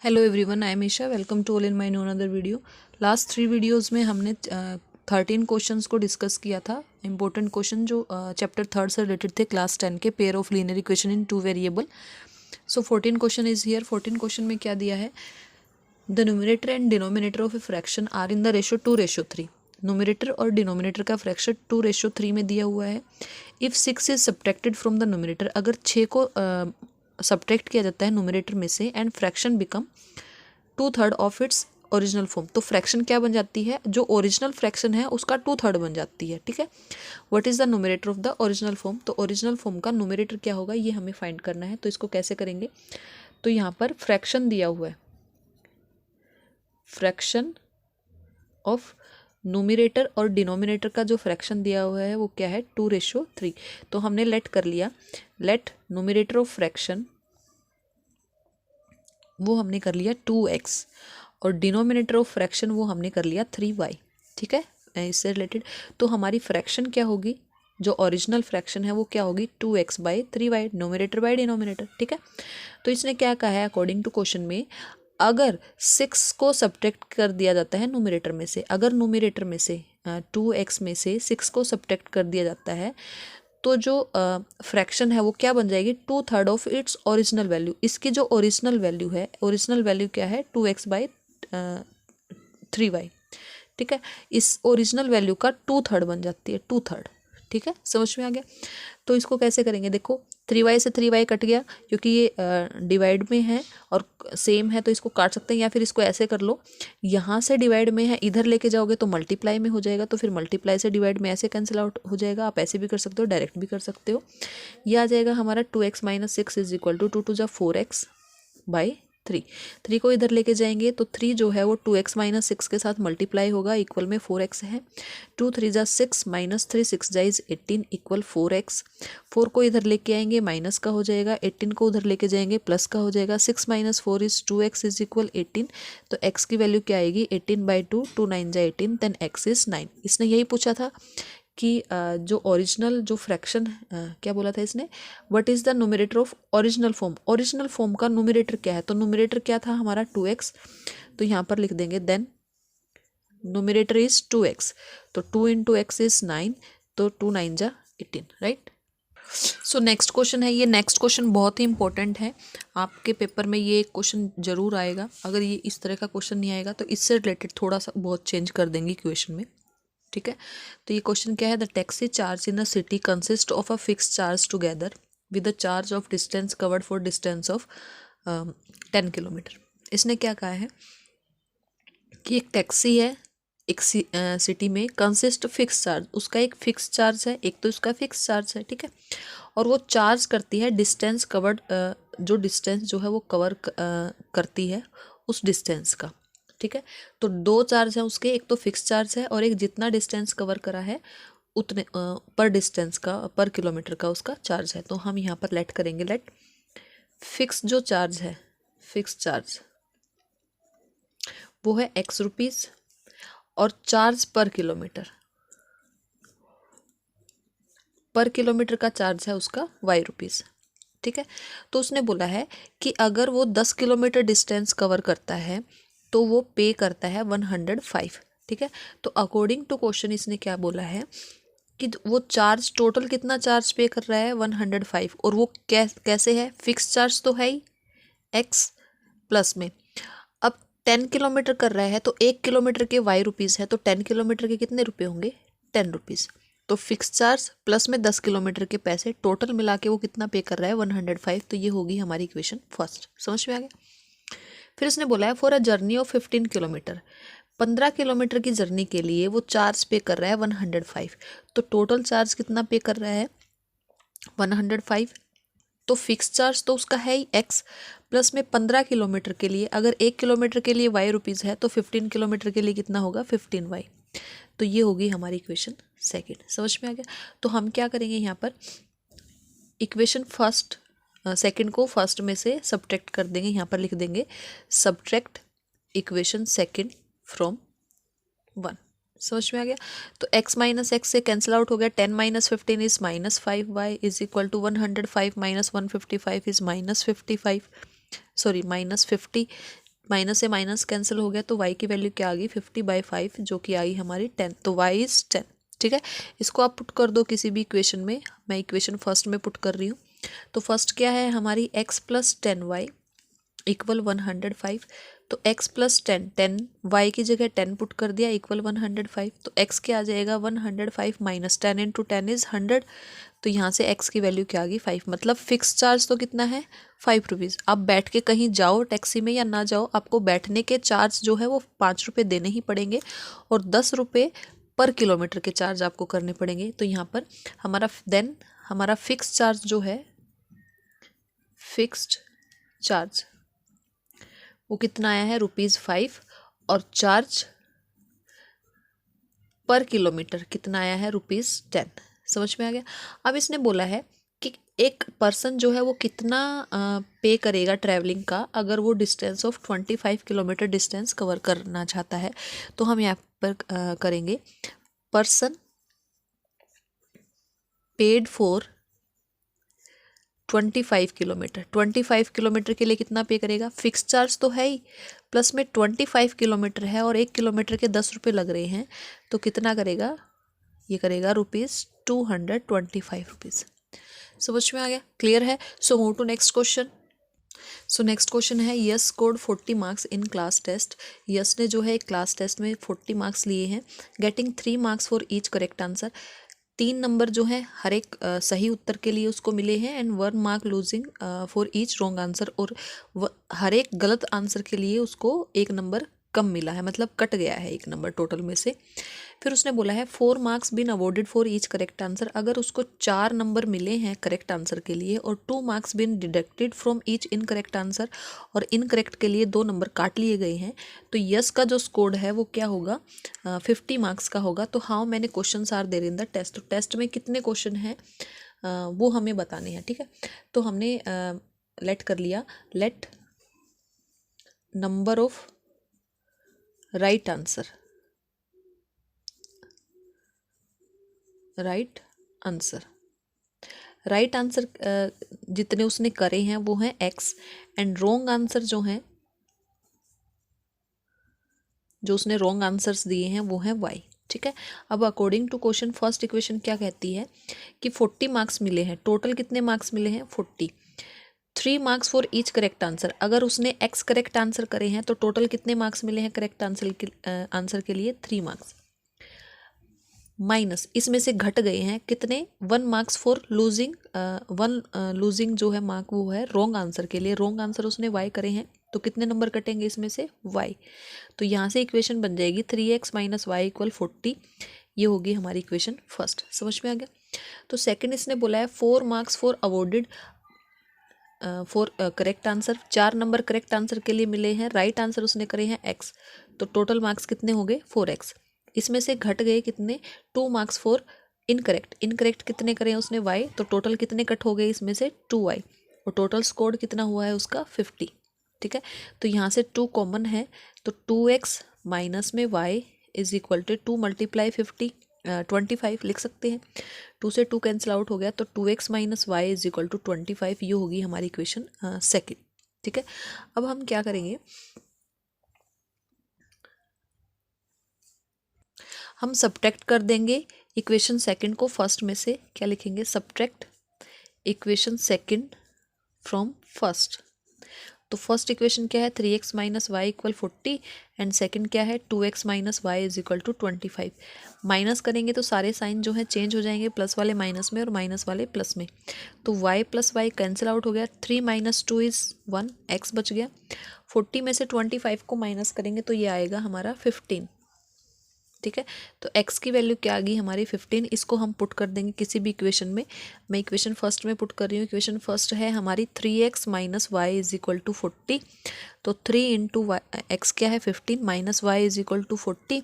Hello everyone, I am Isha. Welcome to all in my new another video. Last 3 videos में हमने 13 questions को discuss किया था। Important question जो चैप्टर 3 से रिलेटेड थे, क्लास 10 के pair of linear equation in 2 variable. So 14 question is here. 14 question में क्या दिया है? The numerator and denominator of a fraction are in the ratio 2:3। Numerator और डिनोमिनेटर का फ्रैक्शन 2:3 में दिया हुआ है। If 6 is subtracted from the numerator, अगर 6 को सब्ट्रैक्ट किया जाता है न्यूमरेटर में से, and fraction become 2/3 of its original form, तो फ्रैक्शन क्या बन जाती है? जो ओरिजिनल फ्रैक्शन है उसका 2/3 बन जाती है। ठीक है। What is the numerator of the original form? तो ओरिजिनल फॉर्म का न्यूमरेटर क्या होगा, ये हमें फाइंड करना है। तो इसको कैसे करेंगे? तो यहाँ पर फ्रैक्शन दिया हुआ है, फ्रैक्शन ऑफ न्यूमरेटर और डिनोमिनेटर का जो फ्रैक्शन दिया हुआ है वो क्या है? 2:3। तो हमने लेट कर लिया, लेट न्यूमरेटर ऑफ फ्रैक्शन वो हमने कर लिया 2x, और डिनोमिनेटर ऑफ फ्रैक्शन वो हमने कर लिया 3y। ठीक है, इससे रिलेटेड तो हमारी फ्रैक्शन क्या होगी? जो ओरिजिनल फ्रैक्शन है वो क्या होगी? 2x/3y, numerator by denominator. ठीक है। तो इसने क्या कहा है अकॉर्डिंग टू क्वेश्चन में? अगर 6 को सब्ट्रैक्ट कर दिया जाता है न्यूमरेटर में से, अगर न्यूमरेटर में से 2x में से 6 को सब्ट्रैक्ट कर दिया जाता है, तो जो फ्रैक्शन है वो क्या बन जाएगी? 2/3 ऑफ इट्स ओरिजिनल वैल्यू। इसकी जो ओरिजिनल वैल्यू है, ओरिजिनल वैल्यू क्या है? 2x/3y। ठीक है, इस ओरिजिनल वैल्यू का 2/3 बन जाती है, 2/3। ठीक है, समझ में आ गया? तो इसको कैसे करेंगे? देखो, 3y से 3y कट गया क्योंकि ये डिवाइड में है और सेम है, तो इसको काट सकते हैं, या फिर इसको ऐसे कर लो, यहाँ से डिवाइड में है, इधर लेके जाओगे तो मल्टीप्लाई में हो जाएगा, तो फिर मल्टीप्लाई से डिवाइड में ऐसे कैंसिल आउट हो जाएगा। आप ऐसे भी कर सकते हो, डायरेक्ट भी कर सकते हो। ये आ जाएगा हमारा 2x - 6 is equal to 2 × 4x/3। 3 को इधर लेके जाएंगे तो 3 जो है वो 2x - 6 के साथ मल्टीप्लाई होगा, इक्वल में 4x है। 2 × 3 = 6 - 3 6 × 18 इक्वल 4x। 4 को इधर लेके आएंगे माइनस का हो जाएगा, 18 को उधर लेके जाएंगे प्लस का हो जाएगा। 6 - 4 इज 2x इज इक्वल 18। तो x की वैल्यू क्या आएगी? 18/2, 2 9 × 18, देन x इज 9। इसने यही पूछा था कि जो ओरिजिनल जो फ्रैक्शन क्या बोला था इसने? What is the numerator of original form? Original form का न्यूमरेटर क्या है? तो न्यूमरेटर क्या था हमारा? 2x। तो यहाँ पर लिख देंगे देन न्यूमरेटर इज 2x, तो 2 × x इज 9, तो 2 9 × 18, राइट। सो नेक्स्ट क्वेश्चन है ये। नेक्स्ट क्वेश्चन बहुत ही इंपॉर्टेंट है, आपके पेपर में ये क्वेश्चन जरूर आएगा। अगर ये इस तरह का क्वेश्चन नहीं आएगा तो इससे रिलेटेड थोड़ा सा बहुत चेंज कर देंगे क्वेश्चन में। ठीक है, तो ये क्वेश्चन क्या है? The taxi charge in a city consist of a fix charge together with the charge of distance covered for distance of 10 kilometre. इसने क्या कहा है कि एक टैक्सी है एक सिटी में, कंसिस्ट फिक्स चार्ज, उसका एक फिक्स चार्ज है, एक तो इसका फिक्स चार्ज है। ठीक है, और वो चार्ज करती है डिस्टेंस कवर्ड, जो डिस्टेंस जो है वो कवर करती है उस डिस्टेंस का। ठीक है, तो 2 चार्ज है उसके, एक तो फिक्स चार्ज है और एक जितना डिस्टेंस कवर करा है उतने पर डिस्टेंस का, पर किलोमीटर का उसका चार्ज है। तो हम यहाँ पर लेट करेंगे, लेट फिक्स जो चार्ज है, फिक्स चार्ज वो है x रुपीज़, और चार्ज पर किलोमीटर, पर किलोमीटर का चार्ज है उसका y रुपीज़। ठीक है, तो उसने बोला है कि अगर वो 10 किलोमीटर डिस्टेंस कवर करता है तो वो पे करता है 105। ठीक है, तो अकॉर्डिंग टू क्वेश्चन इसने क्या बोला है कि वो चार्ज टोटल कितना चार्ज पे कर रहा है? 105, और वो कैसे है? फिक्स चार्ज तो है ही x प्लस में। अब 10 किलोमीटर कर रहा है तो 1 किलोमीटर के y रुपीज़ है, तो 10 किलोमीटर के कितने रुपए होंगे? 10 रुपीज़। तो फिक्स चार्ज प्लस में 10 किलोमीटर के पैसे, टोटल मिला के वो कितना पे कर रहा है? 105। तो ये होगी हमारी इक्वेशन फर्स्ट। समझ में आ गया? फिर इसने बोला है for a journey of 15 kilometre, 15 kilometre की जर्नी के लिए वो चार्ज पे कर रहा है 105। तो टोटल चार्ज कितना पे कर रहा है? 105। तो फिक्स चार्ज तो उसका है ही x, प्लस में 15 किलोमीटर के लिए, अगर 1 किलोमीटर के लिए y रुपीज़ है तो 15 किलोमीटर के लिए कितना होगा? 15y। तो ये होगी हमारी इक्वेशन सेकंड। समझ में आ गया? तो हम क्या करेंगे यहाँ पर, इक्वेशन फर्स्ट सेकंड को फर्स्ट में से सब्ट्रैक्ट कर देंगे। यहाँ पर लिख देंगे सब्ट्रैक्ट इक्वेशन सेकंड फ्रॉम 1। समझ में आ गया? तो x - x से कैंसिल आउट हो गया, 10 - 15 is -5y is equal to 105 - 155 is -55, sorry -50, minus से माइनस कैंसिल हो गया, तो y की वैल्यू क्या आ गई 50/5 जो कि आई हमारी 10, तो y इज़ 10। ठीक है, इसको आप पुट कर दो किसी भी इक्वेशन में, मैं इक्वेशन फर्स्ट में पुट कर रही हूँ। तो फर्स्ट क्या है हमारी x + 10y इक्वल 105, तो x + 10 10 y की जगह 10 पुट कर दिया इक्वल 105, तो x क्या आ जाएगा 105 माइनस 10 इंटू 10 इज़ 100, तो यहाँ से x की वैल्यू क्या आ गई 5, मतलब फिक्स चार्ज तो कितना है 5 रुपीज़। आप बैठ के कहीं जाओ टैक्सी में या ना जाओ, आपको बैठने के चार्ज जो है वो 5 रुपये देने ही पड़ेंगे और 10 रुपये पर किलोमीटर के चार्ज आपको करने पड़ेंगे। तो यहाँ पर हमारा फिक्स चार्ज जो है, फिक्स्ड चार्ज वो कितना आया है ₹5, और चार्ज पर किलोमीटर कितना आया है ₹10। समझ में आ गया। अब इसने बोला है कि एक पर्सन जो है वो कितना पे करेगा ट्रैवलिंग का अगर वो distance of 25 kilometre distance cover करना चाहता है। तो हम यहाँ पर करेंगे person paid for 25 kilometre. 25 kilometre के लिए कितना पे करेगा, फिक्स चार्ज तो है ही, प्लस में 25 किलोमीटर है और 1 किलोमीटर के 10 रुपये लग रहे हैं, तो कितना करेगा, ये करेगा ₹225। समझ में आ गया, क्लियर है। So move to next question. So next question है Yash scored 40 marks in class test. Yash ने जो है क्लास टेस्ट में 40 मार्क्स लिए हैं, getting 3 marks for each correct answer. 3 number जो है हर एक सही उत्तर के लिए उसको मिले हैं, and 1 mark losing for each wrong answer, और हर एक गलत आंसर के लिए उसको 1 नंबर कम मिला है, मतलब कट गया है 1 नंबर टोटल में से। फिर उसने बोला है 4 marks been awarded for each correct answer. अगर उसको 4 नंबर मिले हैं करेक्ट आंसर के लिए और 2 marks been deducted from each incorrect answer, और इनकरेक्ट के लिए 2 नंबर काट लिए गए हैं, तो यस का जो स्कोर है वो क्या होगा 50 मार्क्स का होगा। तो how many question are there in the test, तो टेस्ट में कितने क्वेश्चन हैं वो हमें बताने हैं। ठीक है, तो हमने लेट कर लिया, let number of right answer, right answer जितने उसने करे हैं वो हैं x, एंड रॉन्ग आंसर जो हैं, जो उसने रॉन्ग आंसर्स दिए हैं वो हैं y। ठीक है, अब according to question first equation क्या कहती है कि 40 मार्क्स मिले हैं, टोटल कितने मार्क्स मिले हैं 40, 3 marks for each correct answer. अगर उसने x करेक्ट आंसर करे हैं तो टोटल कितने मार्क्स मिले हैं करेक्ट आंसर के लिए 3 मार्क्स, माइनस इसमें से घट गए हैं कितने 1 मार्क्स फॉर लूजिंग, लूजिंग जो है मार्क वो है रॉन्ग आंसर के लिए, रॉन्ग आंसर उसने y करे हैं, तो कितने नंबर कटेंगे इसमें से y। तो यहाँ से इक्वेशन बन जाएगी 3x - y = 40, ये होगी हमारी इक्वेशन फर्स्ट। समझ में आ गया। तो सेकंड इसने बोला है 4 marks for awarded for correct answer, 4 number correct answer के लिए मिले हैं, राइट आंसर उसने करे हैं x, तो टोटल मार्क्स कितने हो गए 4x। इसमें से घट गए कितने 2 मार्क्स फॉर इनकरेक्ट, इनकरेक्ट कितने करे उसने y, तो टोटल कितने कट हो गए इसमें से 2y, और टोटल स्कोर कितना हुआ है उसका 50। ठीक है, तो यहाँ से 2 कॉमन है, तो 2x माइनस में y इज इक्वल टू 2 × 50 25 लिख सकते हैं। 2 से 2 कैंसिल आउट हो गया, तो 2x - y is equal to 25, ये होगी हमारी इक्वेशन सेकेंड। ठीक है, अब हम क्या करेंगे, हम सब्ट्रैक्ट कर देंगे इक्वेशन सेकंड को फर्स्ट में से। क्या लिखेंगे, subtract equation second from first. तो फर्स्ट इक्वेशन क्या है 3x - y = 40, एंड सेकंड क्या है 2x - y is equal to 25। Minus करेंगे तो सारे साइन जो है चेंज हो जाएंगे, प्लस वाले माइनस में और माइनस वाले प्लस में, तो y + y कैंसिल आउट हो गया, 3 - 2 इज़ 1, x बच गया। 40 में से 25 को माइनस करेंगे तो ये आएगा हमारा 15। ठीक है, तो x की वैल्यू क्या आ गई हमारी 15, इसको हम पुट कर देंगे किसी भी इक्वेशन में। मैं इक्वेशन फर्स्ट में पुट कर रही हूँ, इक्वेशन फर्स्ट है हमारी 3x - y is equal to 40, तो 3 × x क्या है 15 minus y is equal to 40,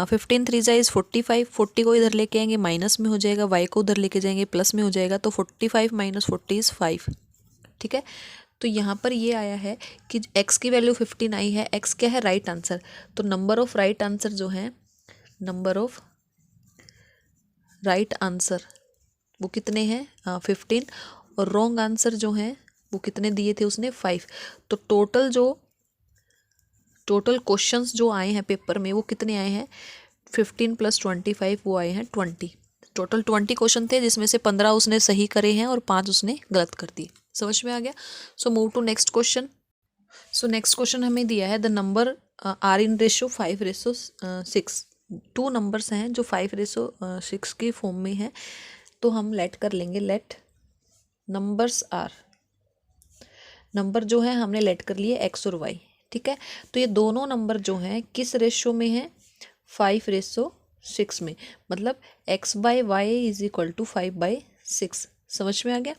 15 3 × 45, 40 को इधर लेके आएंगे माइनस में हो जाएगा, y को उधर लेके जाएंगे प्लस में हो जाएगा, तो 45 - 40 इज़ 5। ठीक है, तो यहाँ पर ये आया है कि x की वैल्यू 15 आई है, x क्या है राइट आंसर, तो नंबर ऑफ राइट आंसर जो है, नंबर ऑफ राइट आंसर वो कितने हैं 15, और रॉन्ग आंसर जो हैं वो कितने दिए थे उसने 5, तो टोटल जो टोटल क्वेश्चंस जो आए हैं पेपर में वो कितने आए हैं, 15 + 25 वो आए हैं 20। टोटल 20 क्वेश्चन थे, जिसमें से 15 उसने सही करे हैं और 5 उसने गलत कर दिए। समझ में आ गया। So move to next question. So next question हमें दिया है the number are in ratio 5:6। 2 numbers हैं जो 5:6 के फॉर्म में हैं, तो हम लेट कर लेंगे, लेट नंबर्स आर, नंबर जो है हमने लेट कर लिए एक्स और वाई। ठीक है, तो ये दोनों नंबर जो हैं किस रेशो में हैं, 5:6 में, मतलब x/y = 5/6। समझ में आ गया।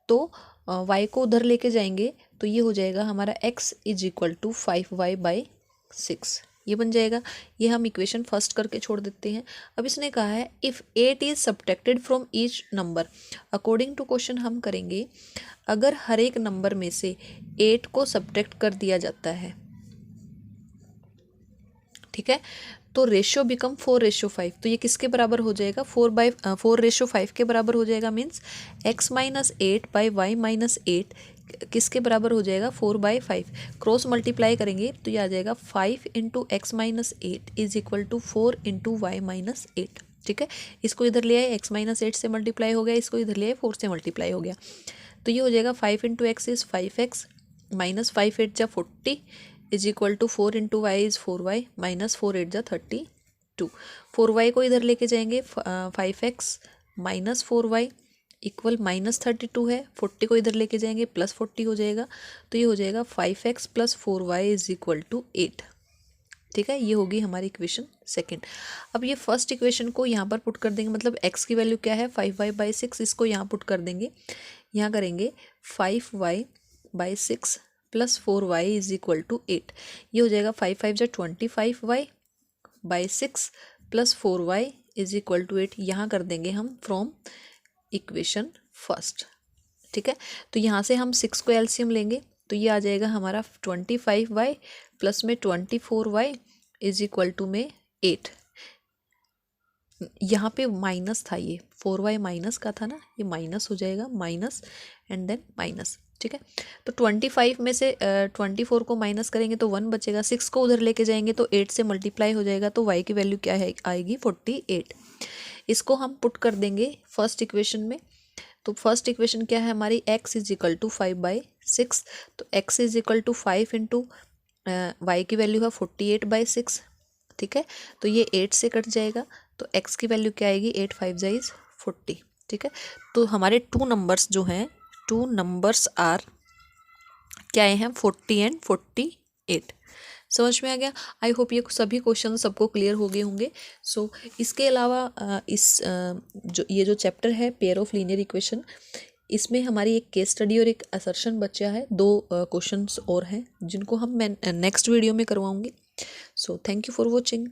तो y को उधर लेके जाएंगे तो ये हो जाएगा हमारा x = 5y/6, ये बन जाएगा। ये हम इक्वेशन फर्स्ट करके छोड़ देते हैं। अब इसने कहा है if 8 is subtracted from each number, according to question हम करेंगे अगर हर एक नंबर में से 8 को सब्ट्रैक्ट कर दिया जाता है, ठीक है, तो रेशियो बिकम 4:5। तो ये किसके बराबर हो जाएगा, 4:4 के बराबर हो जाएगा। मीन्स x - 8/y - 8 किसके बराबर हो जाएगा, 4/5। क्रॉस मल्टीप्लाई करेंगे तो ये आ जाएगा 5 × x - 8 = 4 × y - 8। ठीक है, इसको इधर ले आए, x - 8 से मल्टीप्लाई हो गया, इसको इधर ले आए 4 से मल्टीप्लाई हो गया, तो ये हो जाएगा 5 × x is 5x -5 8 = 40 = 4 × y is 4y -4 8 = 32। 4y को इधर लेके जाएंगे, 5x - 4y = -32 है। 40 को इधर लेके जाएंगे +40 हो जाएगा, तो ये हो जाएगा 5x + 4y = 8। ठीक है, ये होगी हमारी इक्वेशन सेकंड। अब ये फर्स्ट इक्वेशन को यहाँ पर पुट कर देंगे, मतलब x की वैल्यू क्या है, 5y/6, इसको यहाँ पुट कर देंगे। यहाँ करेंगे 5y/6 + 4y = 8। ये हो जाएगा 5 5 = 25y/6 + 4y = 8। यहाँ कर देंगे हम फ्रॉम इक्वेशन फर्स्ट। ठीक है, तो यहाँ से हम 6 को एलसीएम लेंगे तो ये आ जाएगा हमारा 25y प्लस में 24y = में 8। यहाँ पे माइनस था, ये 4y माइनस का था ना, ये माइनस हो जाएगा, माइनस एंड देन माइनस। ठीक है, तो 25 में से 24 को माइनस करेंगे तो 1 बचेगा, 6 को उधर लेके जाएंगे तो 8 से मल्टीप्लाई हो जाएगा, तो y की वैल्यू क्या है, आएगी 48। इसको हम पुट कर देंगे फर्स्ट इक्वेशन में। तो फर्स्ट इक्वेशन क्या है हमारी, x = 5/6, तो x = 5 × y की वैल्यू है 48/6। ठीक है, तो ये 8 से कट जाएगा, तो x की वैल्यू क्या आएगी, 8 5 = 40। ठीक है, तो हमारे 2 नंबर्स जो हैं, 2 नंबर्स आर क्या आए हैं, 40 एंड 48। समझ में आ गया। आई होप ये सभी क्वेश्चन सबको क्लियर हो गए होंगे। सो इसके अलावा ये जो चैप्टर है पेयर ऑफ लीनियर इक्वेशन, इसमें हमारी एक केस स्टडी और एक असर्शन बचा है, 2 क्वेश्चंस और हैं जिनको हम मैं नेक्स्ट वीडियो में करवाऊंगी। So thank you for watching.